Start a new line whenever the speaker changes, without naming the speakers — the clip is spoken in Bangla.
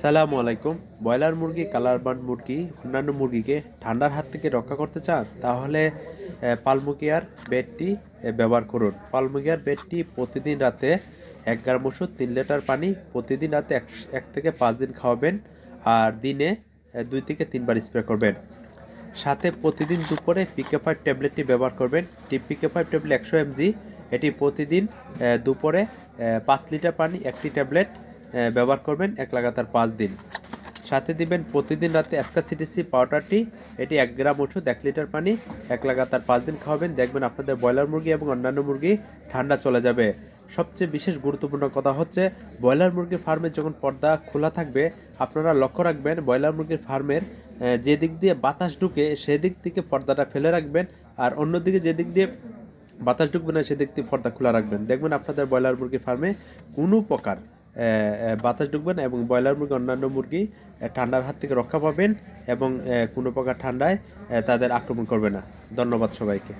আসসালামু আলাইকুম। ব্রয়লার মুরগি, কালার বার্ড মুরগি, অন্যান্য মুরগিকে ঠান্ডার হাত থেকে রক্ষা করতে চান তাহলে পালমুকিয়ার বেডটি ব্যবহার করুন। পালমুকিয়ার বেডটি প্রতিদিন রাতে 1 গ্রাম ওষুধ 3 লিটার পানি প্রতিদিন রাতে 1 থেকে 5 দিন খাওয়াবেন, আর দিনে 2 থেকে 3 বার স্প্রে করবেন। সাথে প্রতিদিন দুপুরে পিকে 5 ট্যাবলেটটি ব্যবহার করবেন। পিকে 5 ট্যাবলেট 100 mg, এটি প্রতিদিন দুপুরে 5 লিটার পানি 1টি ট্যাবলেট ব্যবহার করবেন লাগাতার 5 দিন। সাথে দিবেন প্রতিদিন রাতে এসকাসিটিসি পাউডারটি, এটি 1 গ্রাম ওষুধ 1 লিটার পানি লাগাতার 5 দিন খাওয়াবেন। দেখবেন আপনাদের ব্রয়লার মুরগি এবং অন্যান্য মুরগি ঠান্ডা চলে যাবে। সবচেয়ে বিশেষ গুরুত্বপূর্ণ কথা হচ্ছে, ব্রয়লার মুরগির ফার্মে যখন পর্দা খোলা থাকবে আপনারা লক্ষ্য রাখবেন ব্রয়লার মুরগির ফার্মের যে দিক দিয়ে বাতাস ঢুকে সেদিক থেকে পর্দাটা ফেলে রাখবেন, আর অন্যদিকে যে দিক দিয়ে বাতাস ঢুকবে না সেদিক দিয়ে পর্দা খোলা রাখবেন। দেখবেন আপনাদের ব্রয়লার মুরগির ফার্মে কোনো প্রকার বাতাস ঢুকবে না এবং ব্রয়লার মুরগি অন্যান্য মুরগি ঠান্ডার হাত থেকে রক্ষা পাবেন এবং কোনো প্রকার ঠান্ডায় তাদের আক্রমণ করবে না। ধন্যবাদ সবাইকে।